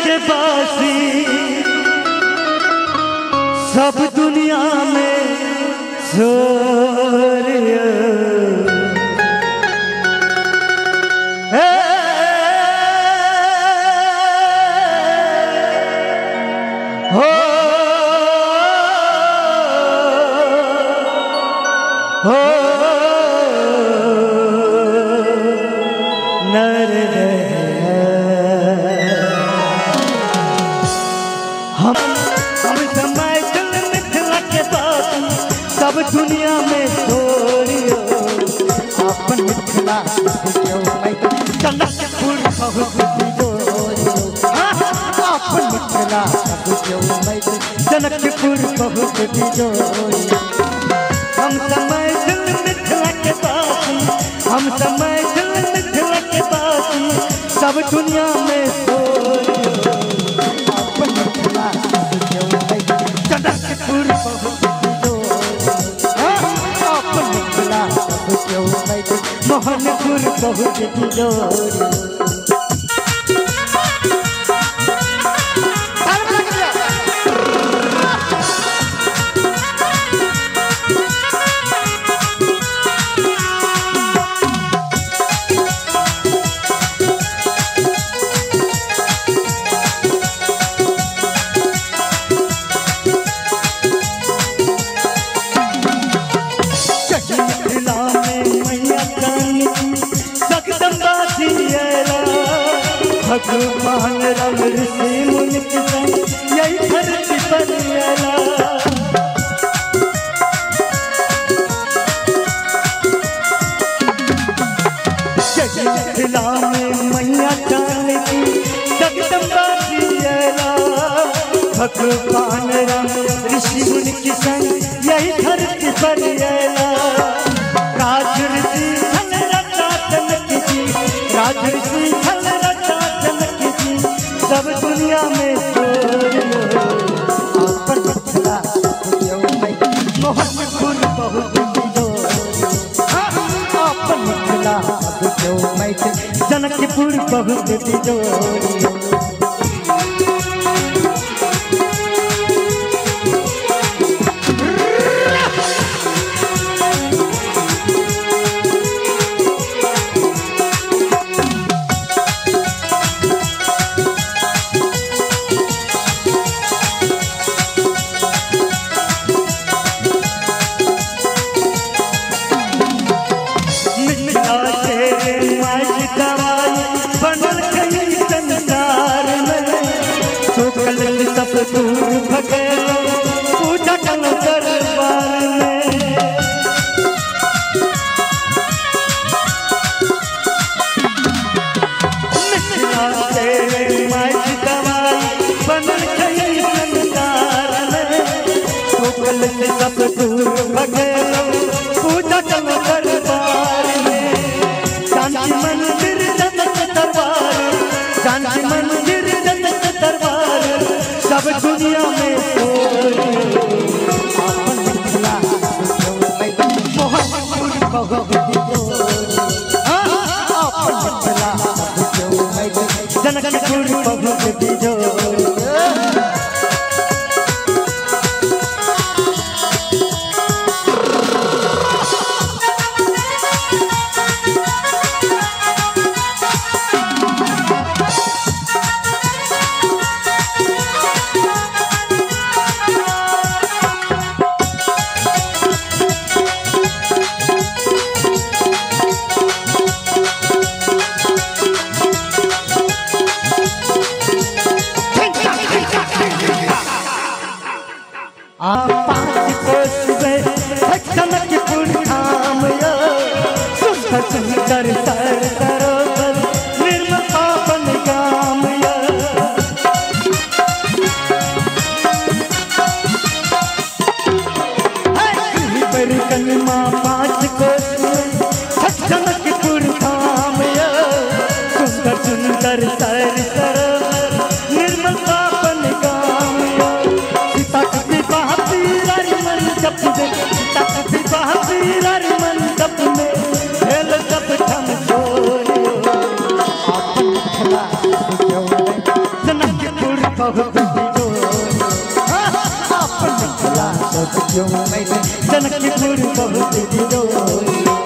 के बासी सब दुनिया में सूर्य सब दुनिया में छोड़ियो अपन मिथिला जनकपुर बहुत जोड़ियो अपन मिथिला जनकपुर बहुत जोड़ियो हम समय दिल मिथिला के बासी हम समय दिल मिथिला के बासी सब दुनिया में छोड़ियो अपन मिथिला जनकपुर बहुत मोहनपुर बहुत जोड़ियो भगवान राम ऋषि मुनि के संग यही धरती पर आया मिथिला में मैया जानकी जगदम्बा जिया भगवान राम ऋषि मुनि के संग यही धरती पर आया राज ऋषि धन रचा जनक जी राज ऋषि धन सब दुनिया में अपन मिथिला मोहनपुर बहुत अपन मिथिला जनकपुर बहुत जोड़ियो सब दूर भगे पूजा कल दरबार में मिथिला से माई दवाई बनल गई संसार में कल सब दूर भगे पूजा कल दरबार में जानकी मंदिर जनक दरबार जानकी मंदिर जनक दरबार सब दुनिया में अपन मिथिला मोहनपुर बहुत अपन मिथिला जनकपुर बहुत बहुत बिजोरियो अपन मिथिला सब क्यों मैथिल जनकपुर बहुत बिजोरियो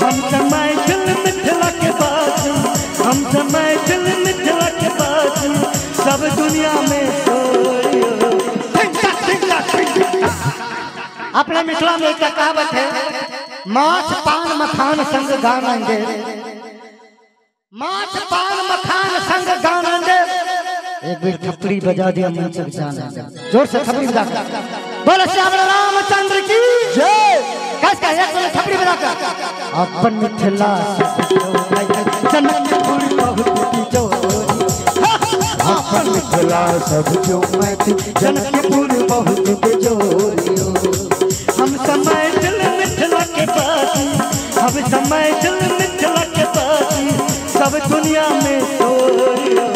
हम समय दिल मिथिला के बात हम समय दिल मिथिला के बात सब दुनिया में अपने मिथिला में एक कहावत है माछ पान मखान संग गानेंगे माछ पान मखान संग गानेंगे एक बार थपड़ी बजा दिया मन से जाना जोर से थपड़ी बजा बोलो श्याम रामचंद्र की जय कस का एक बार थपड़ी बजा कर अपन मिथिला जनकपुर बहुत बिजोरियो अपन मिथिला सब क्यों मैथिल जनकपुर बहुत बिजोरियो हम समय दिल मिथिला के बाती हम समय दिल मिथिला के बाती सब दुनिया में शोरियो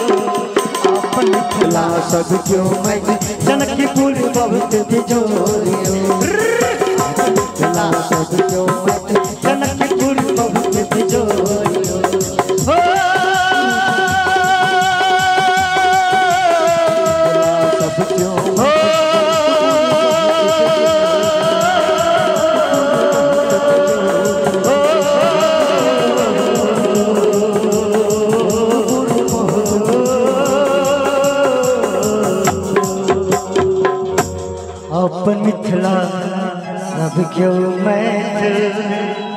अपन मिथिला सब क्यों मैथिल जनकपुर बहुत बिजोरियो मिथिला सब क्यों मैथिल जनकपुर बहुत बिजोरियो सब क्यों अपन मिथिला सब क्यों मैथिल